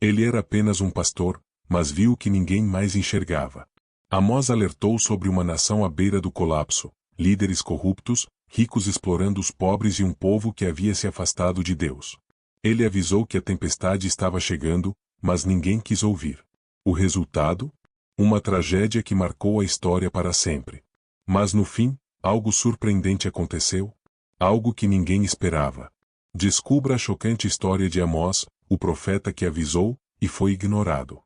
Ele era apenas um pastor, mas viu o que ninguém mais enxergava. Amós alertou sobre uma nação à beira do colapso, líderes corruptos, ricos explorando os pobres e um povo que havia se afastado de Deus. Ele avisou que a tempestade estava chegando, mas ninguém quis ouvir. O resultado? Uma tragédia que marcou a história para sempre. Mas no fim, algo surpreendente aconteceu. Algo que ninguém esperava. Descubra a chocante história de Amós, o profeta que avisou, e foi ignorado.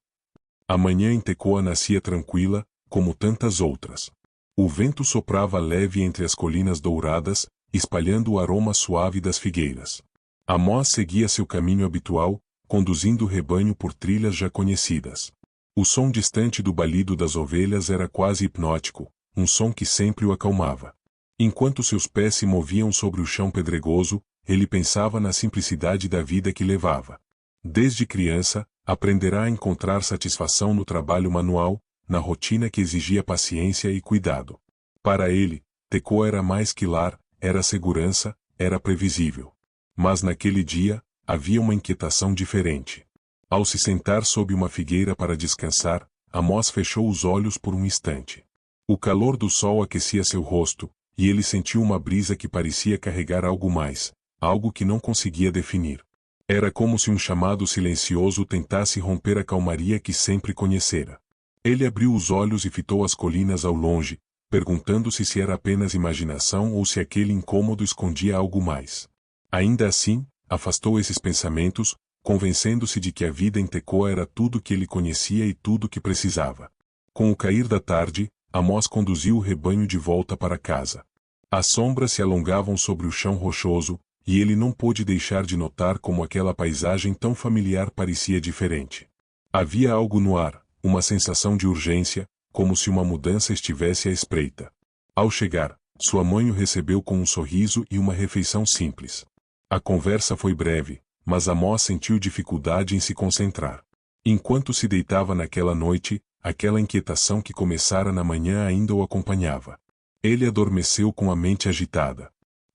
A manhã em Tecoa nascia tranquila, como tantas outras. O vento soprava leve entre as colinas douradas, espalhando o aroma suave das figueiras. Amós seguia seu caminho habitual, conduzindo o rebanho por trilhas já conhecidas. O som distante do balido das ovelhas era quase hipnótico, um som que sempre o acalmava. Enquanto seus pés se moviam sobre o chão pedregoso, ele pensava na simplicidade da vida que levava. Desde criança, aprenderá a encontrar satisfação no trabalho manual, na rotina que exigia paciência e cuidado. Para ele, Tecoa era mais que lar, era segurança, era previsível. Mas naquele dia, havia uma inquietação diferente. Ao se sentar sob uma figueira para descansar, Amós fechou os olhos por um instante. O calor do sol aquecia seu rosto, e ele sentiu uma brisa que parecia carregar algo mais, algo que não conseguia definir. Era como se um chamado silencioso tentasse romper a calmaria que sempre conhecera. Ele abriu os olhos e fitou as colinas ao longe, perguntando-se se era apenas imaginação ou se aquele incômodo escondia algo mais. Ainda assim, afastou esses pensamentos, convencendo-se de que a vida em Tecoa era tudo que ele conhecia e tudo que precisava. Com o cair da tarde, Amós conduziu o rebanho de volta para casa. As sombras se alongavam sobre o chão rochoso, e ele não pôde deixar de notar como aquela paisagem tão familiar parecia diferente. Havia algo no ar, uma sensação de urgência, como se uma mudança estivesse à espreita. Ao chegar, sua mãe o recebeu com um sorriso e uma refeição simples. A conversa foi breve, mas Amós sentiu dificuldade em se concentrar. Enquanto se deitava naquela noite, aquela inquietação que começara na manhã ainda o acompanhava. Ele adormeceu com a mente agitada.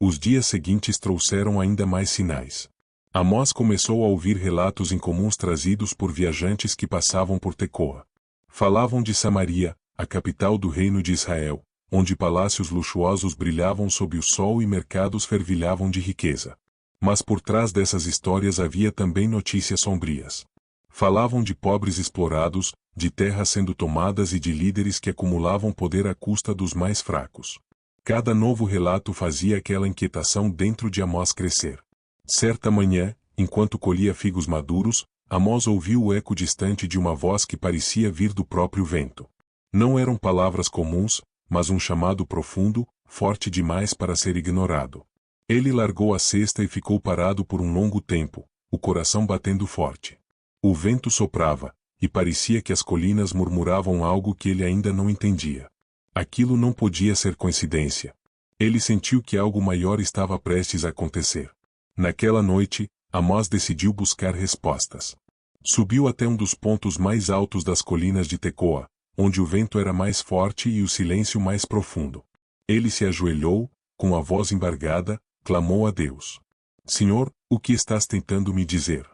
Os dias seguintes trouxeram ainda mais sinais. Amós começou a ouvir relatos incomuns trazidos por viajantes que passavam por Tecoa. Falavam de Samaria, a capital do reino de Israel, onde palácios luxuosos brilhavam sob o sol e mercados fervilhavam de riqueza. Mas por trás dessas histórias havia também notícias sombrias. Falavam de pobres explorados, de terras sendo tomadas e de líderes que acumulavam poder à custa dos mais fracos. Cada novo relato fazia aquela inquietação dentro de Amós crescer. Certa manhã, enquanto colhia figos maduros, Amós ouviu o eco distante de uma voz que parecia vir do próprio vento. Não eram palavras comuns, mas um chamado profundo, forte demais para ser ignorado. Ele largou a cesta e ficou parado por um longo tempo, o coração batendo forte. O vento soprava, e parecia que as colinas murmuravam algo que ele ainda não entendia. Aquilo não podia ser coincidência. Ele sentiu que algo maior estava prestes a acontecer. Naquela noite, Amós decidiu buscar respostas. Subiu até um dos pontos mais altos das colinas de Tecoa, onde o vento era mais forte e o silêncio mais profundo. Ele se ajoelhou, com a voz embargada, clamou a Deus. Senhor, o que estás tentando me dizer?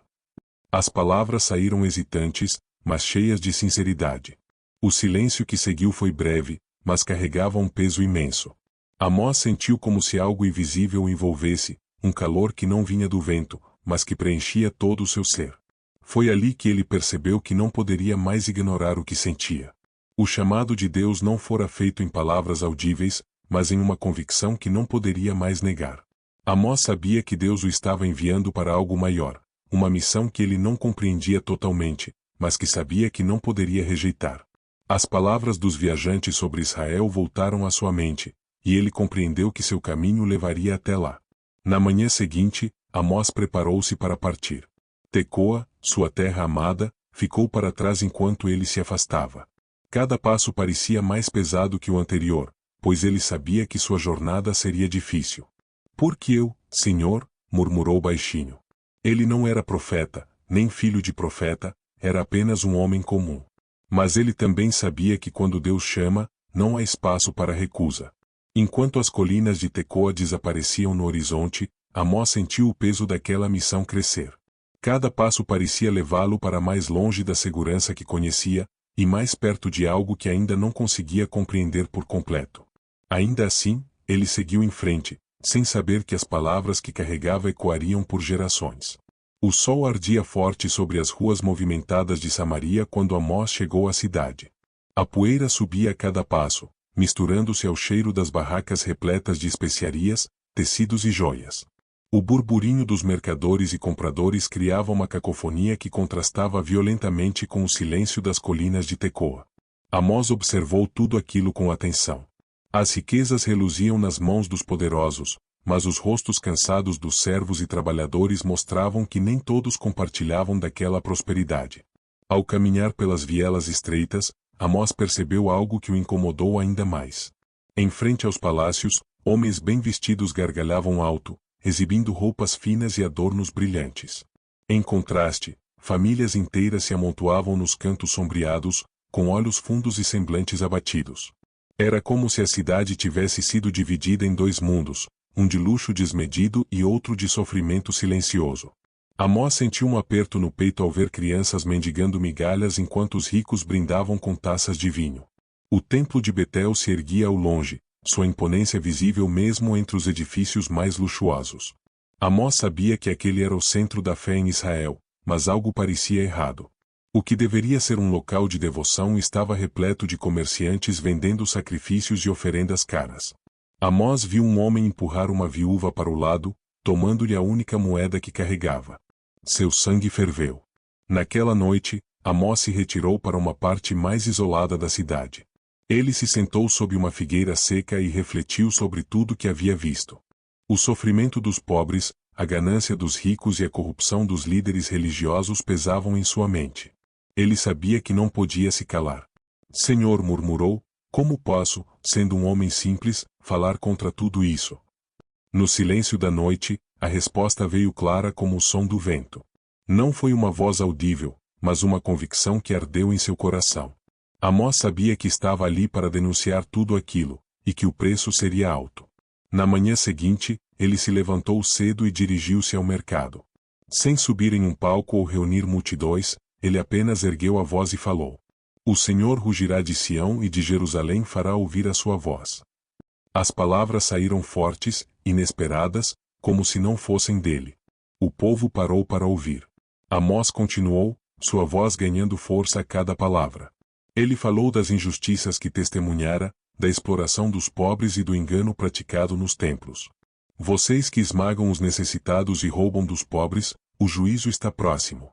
As palavras saíram hesitantes, mas cheias de sinceridade. O silêncio que seguiu foi breve, mas carregava um peso imenso. Amós sentiu como se algo invisível o envolvesse, um calor que não vinha do vento, mas que preenchia todo o seu ser. Foi ali que ele percebeu que não poderia mais ignorar o que sentia. O chamado de Deus não fora feito em palavras audíveis, mas em uma convicção que não poderia mais negar. Amós sabia que Deus o estava enviando para algo maior, uma missão que ele não compreendia totalmente, mas que sabia que não poderia rejeitar. As palavras dos viajantes sobre Israel voltaram à sua mente, e ele compreendeu que seu caminho levaria até lá. Na manhã seguinte, Amós preparou-se para partir. Tecoa, sua terra amada, ficou para trás enquanto ele se afastava. Cada passo parecia mais pesado que o anterior, pois ele sabia que sua jornada seria difícil. Por que eu, Senhor? Murmurou baixinho. Ele não era profeta, nem filho de profeta, era apenas um homem comum. Mas ele também sabia que quando Deus chama, não há espaço para recusa. Enquanto as colinas de Tecoa desapareciam no horizonte, Amós sentiu o peso daquela missão crescer. Cada passo parecia levá-lo para mais longe da segurança que conhecia, e mais perto de algo que ainda não conseguia compreender por completo. Ainda assim, ele seguiu em frente, sem saber que as palavras que carregava ecoariam por gerações. O sol ardia forte sobre as ruas movimentadas de Samaria quando Amós chegou à cidade. A poeira subia a cada passo, misturando-se ao cheiro das barracas repletas de especiarias, tecidos e joias. O burburinho dos mercadores e compradores criava uma cacofonia que contrastava violentamente com o silêncio das colinas de Tecoa. Amós observou tudo aquilo com atenção. As riquezas reluziam nas mãos dos poderosos, mas os rostos cansados dos servos e trabalhadores mostravam que nem todos compartilhavam daquela prosperidade. Ao caminhar pelas vielas estreitas, Amós percebeu algo que o incomodou ainda mais. Em frente aos palácios, homens bem vestidos gargalhavam alto, exibindo roupas finas e adornos brilhantes. Em contraste, famílias inteiras se amontoavam nos cantos sombreados, com olhos fundos e semblantes abatidos. Era como se a cidade tivesse sido dividida em dois mundos, um de luxo desmedido e outro de sofrimento silencioso. Amós sentiu um aperto no peito ao ver crianças mendigando migalhas enquanto os ricos brindavam com taças de vinho. O templo de Betel se erguia ao longe, sua imponência visível mesmo entre os edifícios mais luxuosos. Amós sabia que aquele era o centro da fé em Israel, mas algo parecia errado. O que deveria ser um local de devoção estava repleto de comerciantes vendendo sacrifícios e oferendas caras. Amós viu um homem empurrar uma viúva para o lado, tomando-lhe a única moeda que carregava. Seu sangue ferveu. Naquela noite, Amós se retirou para uma parte mais isolada da cidade. Ele se sentou sob uma figueira seca e refletiu sobre tudo que havia visto. O sofrimento dos pobres, a ganância dos ricos e a corrupção dos líderes religiosos pesavam em sua mente. Ele sabia que não podia se calar. Senhor, murmurou, como posso, sendo um homem simples, falar contra tudo isso? No silêncio da noite, a resposta veio clara como o som do vento. Não foi uma voz audível, mas uma convicção que ardeu em seu coração. Amós sabia que estava ali para denunciar tudo aquilo, e que o preço seria alto. Na manhã seguinte, ele se levantou cedo e dirigiu-se ao mercado. Sem subir em um palco ou reunir multidões, ele apenas ergueu a voz e falou: O Senhor rugirá de Sião e de Jerusalém fará ouvir a sua voz. As palavras saíram fortes, inesperadas, como se não fossem dele. O povo parou para ouvir. Amós continuou, sua voz ganhando força a cada palavra. Ele falou das injustiças que testemunhara, da exploração dos pobres e do engano praticado nos templos. Vocês que esmagam os necessitados e roubam dos pobres, o juízo está próximo.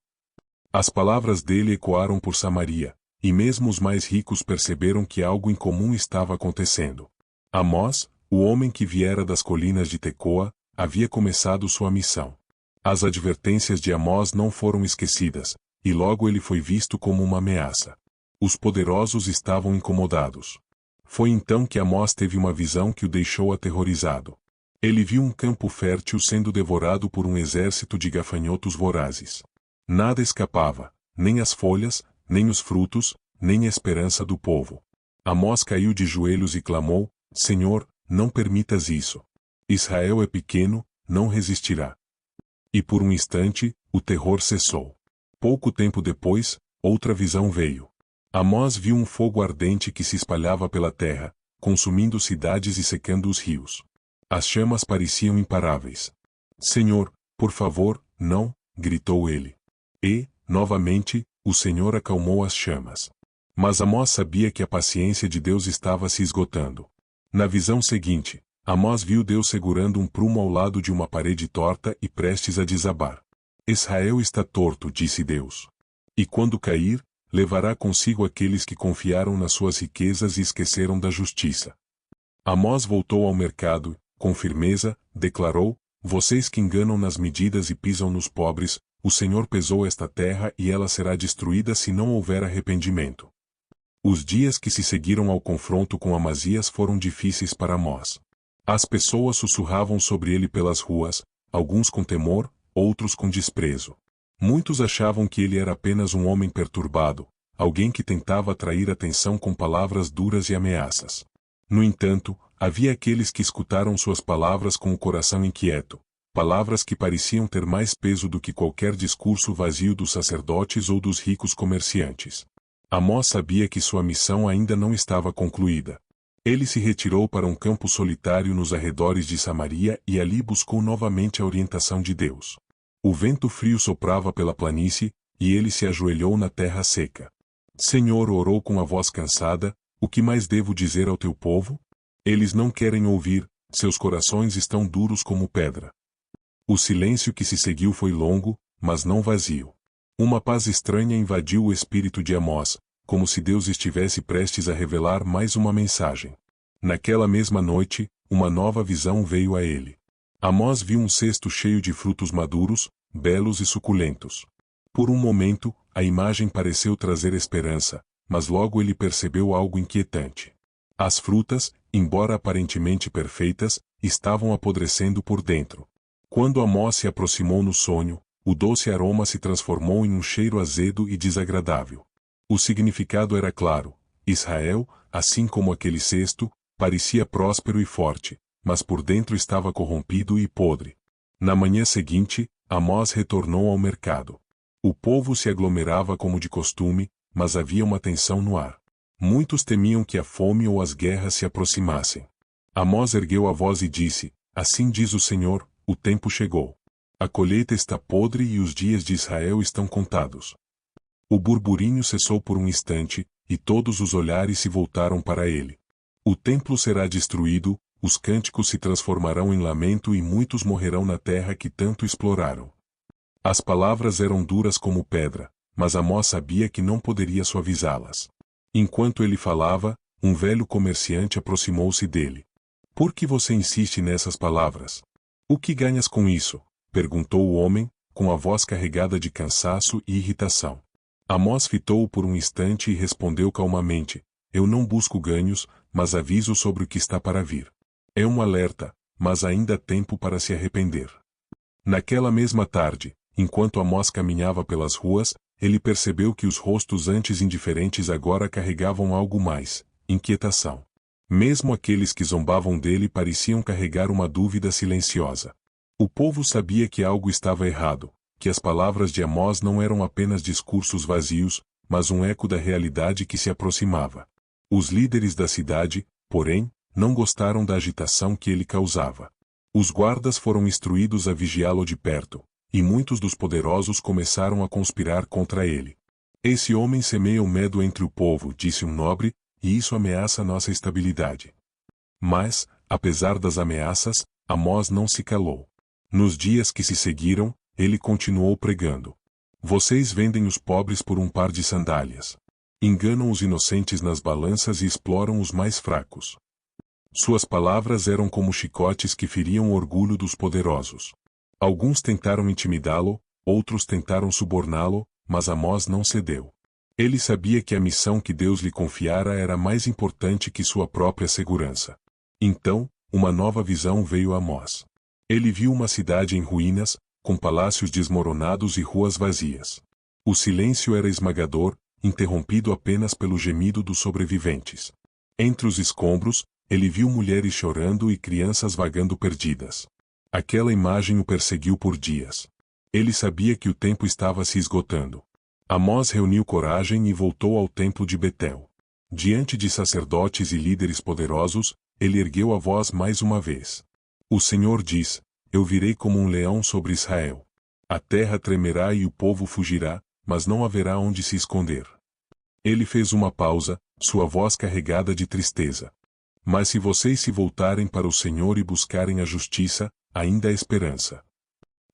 As palavras dele ecoaram por Samaria, e mesmo os mais ricos perceberam que algo incomum estava acontecendo. Amós, o homem que viera das colinas de Tecoa, havia começado sua missão. As advertências de Amós não foram esquecidas, e logo ele foi visto como uma ameaça. Os poderosos estavam incomodados. Foi então que Amós teve uma visão que o deixou aterrorizado. Ele viu um campo fértil sendo devorado por um exército de gafanhotos vorazes. Nada escapava, nem as folhas, nem os frutos, nem a esperança do povo. Amós caiu de joelhos e clamou: Senhor, não permitas isso. Israel é pequeno, não resistirá. E por um instante, o terror cessou. Pouco tempo depois, outra visão veio. Amós viu um fogo ardente que se espalhava pela terra, consumindo cidades e secando os rios. As chamas pareciam imparáveis. Senhor, por favor, não, gritou ele. E, novamente, o Senhor acalmou as chamas. Mas Amós sabia que a paciência de Deus estava se esgotando. Na visão seguinte, Amós viu Deus segurando um prumo ao lado de uma parede torta e prestes a desabar. Israel está torto, disse Deus. E quando cair, levará consigo aqueles que confiaram nas suas riquezas e esqueceram da justiça. Amós voltou ao mercado, com firmeza, declarou: Vocês que enganam nas medidas e pisam nos pobres, o Senhor pesou esta terra e ela será destruída se não houver arrependimento. Os dias que se seguiram ao confronto com Amazias foram difíceis para Amós. As pessoas sussurravam sobre ele pelas ruas, alguns com temor, outros com desprezo. Muitos achavam que ele era apenas um homem perturbado, alguém que tentava atrair atenção com palavras duras e ameaças. No entanto, havia aqueles que escutaram suas palavras com o coração inquieto, palavras que pareciam ter mais peso do que qualquer discurso vazio dos sacerdotes ou dos ricos comerciantes. Amós sabia que sua missão ainda não estava concluída. Ele se retirou para um campo solitário nos arredores de Samaria e ali buscou novamente a orientação de Deus. O vento frio soprava pela planície, e ele se ajoelhou na terra seca. Senhor, orou com a voz cansada, o que mais devo dizer ao teu povo? Eles não querem ouvir, seus corações estão duros como pedra. O silêncio que se seguiu foi longo, mas não vazio. Uma paz estranha invadiu o espírito de Amós, como se Deus estivesse prestes a revelar mais uma mensagem. Naquela mesma noite, uma nova visão veio a ele. Amós viu um cesto cheio de frutos maduros, belos e suculentos. Por um momento, a imagem pareceu trazer esperança, mas logo ele percebeu algo inquietante. As frutas, embora aparentemente perfeitas, estavam apodrecendo por dentro. Quando Amós se aproximou no sonho, o doce aroma se transformou em um cheiro azedo e desagradável. O significado era claro: Israel, assim como aquele cesto, parecia próspero e forte, mas por dentro estava corrompido e podre. Na manhã seguinte, Amós retornou ao mercado. O povo se aglomerava como de costume, mas havia uma tensão no ar. Muitos temiam que a fome ou as guerras se aproximassem. Amós ergueu a voz e disse: Assim diz o Senhor, o tempo chegou. A colheita está podre e os dias de Israel estão contados. O burburinho cessou por um instante, e todos os olhares se voltaram para ele. O templo será destruído, os cânticos se transformarão em lamento e muitos morrerão na terra que tanto exploraram. As palavras eram duras como pedra, mas Amós sabia que não poderia suavizá-las. Enquanto ele falava, um velho comerciante aproximou-se dele. Por que você insiste nessas palavras? O que ganhas com isso? Perguntou o homem, com a voz carregada de cansaço e irritação. Amós fitou-o por um instante e respondeu calmamente: Eu não busco ganhos, mas aviso sobre o que está para vir. É um alerta, mas ainda há tempo para se arrepender. Naquela mesma tarde, enquanto Amós caminhava pelas ruas, ele percebeu que os rostos antes indiferentes agora carregavam algo mais: inquietação. Mesmo aqueles que zombavam dele pareciam carregar uma dúvida silenciosa. O povo sabia que algo estava errado, que as palavras de Amós não eram apenas discursos vazios, mas um eco da realidade que se aproximava. Os líderes da cidade, porém, não gostaram da agitação que ele causava. Os guardas foram instruídos a vigiá-lo de perto, e muitos dos poderosos começaram a conspirar contra ele. Esse homem semeia o medo entre o povo, disse um nobre, e isso ameaça nossa estabilidade. Mas, apesar das ameaças, Amós não se calou. Nos dias que se seguiram, ele continuou pregando. Vocês vendem os pobres por um par de sandálias. Enganam os inocentes nas balanças e exploram os mais fracos. Suas palavras eram como chicotes que feriam o orgulho dos poderosos. Alguns tentaram intimidá-lo, outros tentaram suborná-lo, mas Amós não cedeu. Ele sabia que a missão que Deus lhe confiara era mais importante que sua própria segurança. Então, uma nova visão veio a Amós. Ele viu uma cidade em ruínas, com palácios desmoronados e ruas vazias. O silêncio era esmagador, interrompido apenas pelo gemido dos sobreviventes. Entre os escombros, ele viu mulheres chorando e crianças vagando perdidas. Aquela imagem o perseguiu por dias. Ele sabia que o tempo estava se esgotando. Amós reuniu coragem e voltou ao templo de Betel. Diante de sacerdotes e líderes poderosos, ele ergueu a voz mais uma vez. O Senhor diz: Eu virei como um leão sobre Israel. A terra tremerá e o povo fugirá, mas não haverá onde se esconder. Ele fez uma pausa, sua voz carregada de tristeza. Mas se vocês se voltarem para o Senhor e buscarem a justiça, ainda há esperança.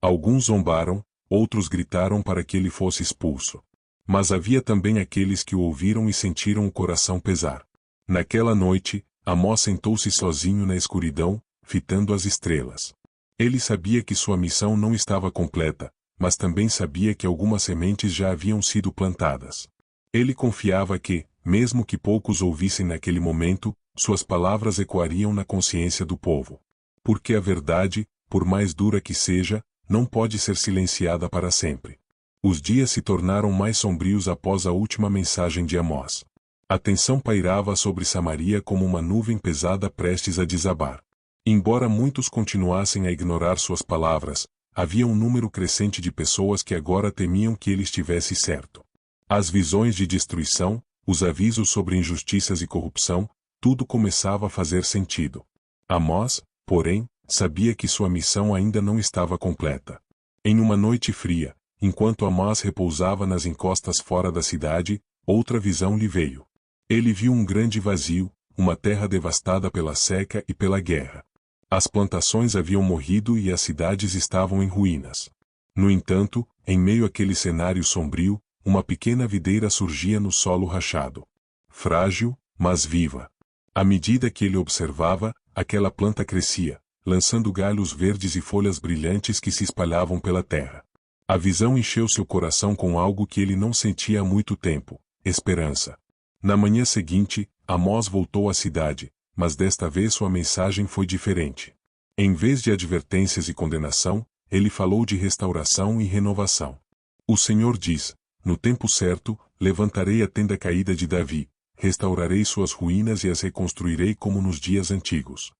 Alguns zombaram, outros gritaram para que ele fosse expulso. Mas havia também aqueles que o ouviram e sentiram o coração pesar. Naquela noite, Amós sentou-se sozinho na escuridão, fitando as estrelas. Ele sabia que sua missão não estava completa, mas também sabia que algumas sementes já haviam sido plantadas. Ele confiava que, mesmo que poucos ouvissem naquele momento, suas palavras ecoariam na consciência do povo. Porque a verdade, por mais dura que seja, não pode ser silenciada para sempre. Os dias se tornaram mais sombrios após a última mensagem de Amós. A tensão pairava sobre Samaria como uma nuvem pesada prestes a desabar. Embora muitos continuassem a ignorar suas palavras, havia um número crescente de pessoas que agora temiam que ele estivesse certo. As visões de destruição, os avisos sobre injustiças e corrupção, tudo começava a fazer sentido. Amós, porém, sabia que sua missão ainda não estava completa. Em uma noite fria, enquanto Amós repousava nas encostas fora da cidade, outra visão lhe veio. Ele viu um grande vazio, uma terra devastada pela seca e pela guerra. As plantações haviam morrido e as cidades estavam em ruínas. No entanto, em meio àquele cenário sombrio, uma pequena videira surgia no solo rachado. Frágil, mas viva. À medida que ele observava, aquela planta crescia, lançando galhos verdes e folhas brilhantes que se espalhavam pela terra. A visão encheu seu coração com algo que ele não sentia há muito tempo: esperança. Na manhã seguinte, Amós voltou à cidade, mas desta vez sua mensagem foi diferente. Em vez de advertências e condenação, ele falou de restauração e renovação. O Senhor diz: no tempo certo, levantarei a tenda caída de Davi, restaurarei suas ruínas e as reconstruirei como nos dias antigos.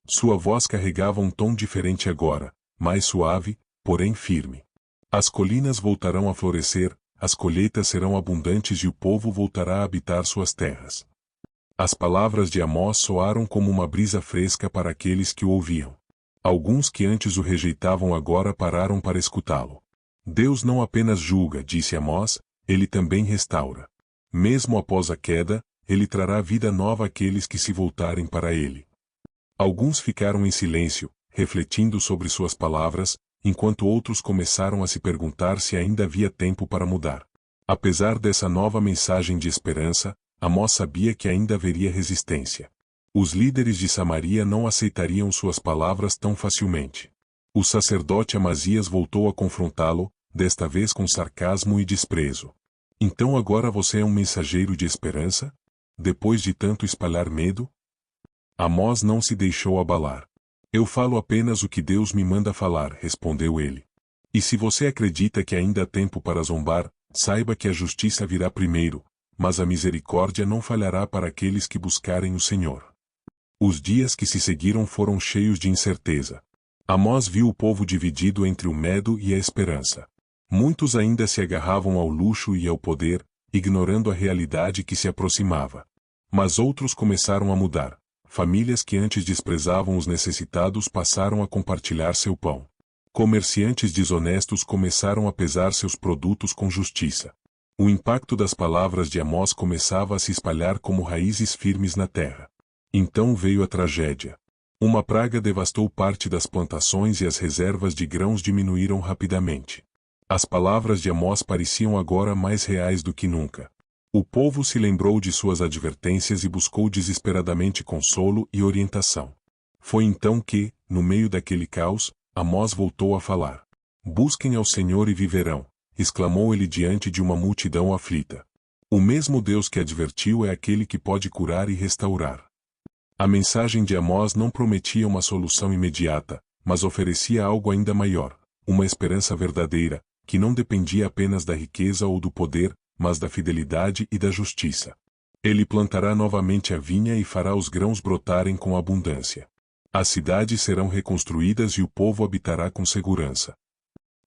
Sua voz carregava um tom diferente agora, mais suave, porém firme. As colinas voltarão a florescer, as colheitas serão abundantes e o povo voltará a habitar suas terras. As palavras de Amós soaram como uma brisa fresca para aqueles que o ouviam. Alguns que antes o rejeitavam agora pararam para escutá-lo. Deus não apenas julga, disse Amós, ele também restaura. Mesmo após a queda, ele trará vida nova àqueles que se voltarem para ele. Alguns ficaram em silêncio, refletindo sobre suas palavras, enquanto outros começaram a se perguntar se ainda havia tempo para mudar. Apesar dessa nova mensagem de esperança, Amós sabia que ainda haveria resistência. Os líderes de Samaria não aceitariam suas palavras tão facilmente. O sacerdote Amazias voltou a confrontá-lo, desta vez com sarcasmo e desprezo. Então agora você é um mensageiro de esperança? Depois de tanto espalhar medo? Amós não se deixou abalar. Eu falo apenas o que Deus me manda falar, respondeu ele. E se você acredita que ainda há tempo para zombar, saiba que a justiça virá primeiro, mas a misericórdia não falhará para aqueles que buscarem o Senhor. Os dias que se seguiram foram cheios de incerteza. Amós viu o povo dividido entre o medo e a esperança. Muitos ainda se agarravam ao luxo e ao poder, ignorando a realidade que se aproximava. Mas outros começaram a mudar. Famílias que antes desprezavam os necessitados passaram a compartilhar seu pão. Comerciantes desonestos começaram a pesar seus produtos com justiça. O impacto das palavras de Amós começava a se espalhar como raízes firmes na terra. Então veio a tragédia. Uma praga devastou parte das plantações e as reservas de grãos diminuíram rapidamente. As palavras de Amós pareciam agora mais reais do que nunca. O povo se lembrou de suas advertências e buscou desesperadamente consolo e orientação. Foi então que, no meio daquele caos, Amós voltou a falar. Busquem ao Senhor e viverão, exclamou ele diante de uma multidão aflita. O mesmo Deus que advertiu é aquele que pode curar e restaurar. A mensagem de Amós não prometia uma solução imediata, mas oferecia algo ainda maior, uma esperança verdadeira, que não dependia apenas da riqueza ou do poder, mas da fidelidade e da justiça. Ele plantará novamente a vinha e fará os grãos brotarem com abundância. As cidades serão reconstruídas e o povo habitará com segurança.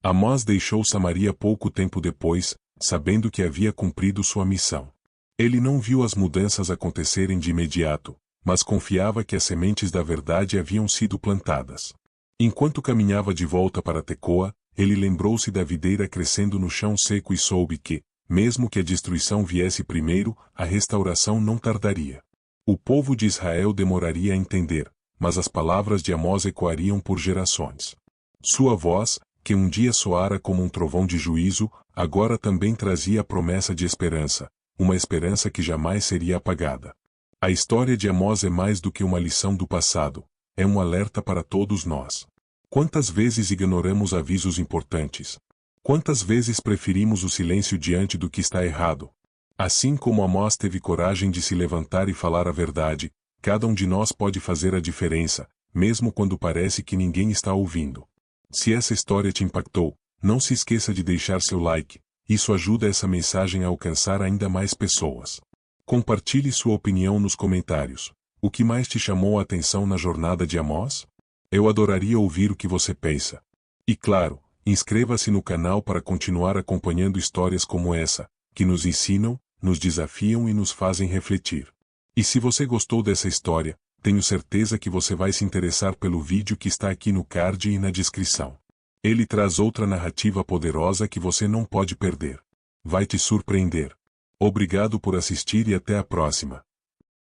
Amós deixou Samaria pouco tempo depois, sabendo que havia cumprido sua missão. Ele não viu as mudanças acontecerem de imediato, mas confiava que as sementes da verdade haviam sido plantadas. Enquanto caminhava de volta para Tecoa, ele lembrou-se da videira crescendo no chão seco e soube que, mesmo que a destruição viesse primeiro, a restauração não tardaria. O povo de Israel demoraria a entender, mas as palavras de Amós ecoariam por gerações. Sua voz, que um dia soara como um trovão de juízo, agora também trazia a promessa de esperança, uma esperança que jamais seria apagada. A história de Amós é mais do que uma lição do passado, é um alerta para todos nós. Quantas vezes ignoramos avisos importantes? Quantas vezes preferimos o silêncio diante do que está errado? Assim como Amós teve coragem de se levantar e falar a verdade, cada um de nós pode fazer a diferença, mesmo quando parece que ninguém está ouvindo. Se essa história te impactou, não se esqueça de deixar seu like, isso ajuda essa mensagem a alcançar ainda mais pessoas. Compartilhe sua opinião nos comentários. O que mais te chamou a atenção na jornada de Amós? Eu adoraria ouvir o que você pensa. E claro, inscreva-se no canal para continuar acompanhando histórias como essa, que nos ensinam, nos desafiam e nos fazem refletir. E se você gostou dessa história, tenho certeza que você vai se interessar pelo vídeo que está aqui no card e na descrição. Ele traz outra narrativa poderosa que você não pode perder. Vai te surpreender. Obrigado por assistir e até a próxima.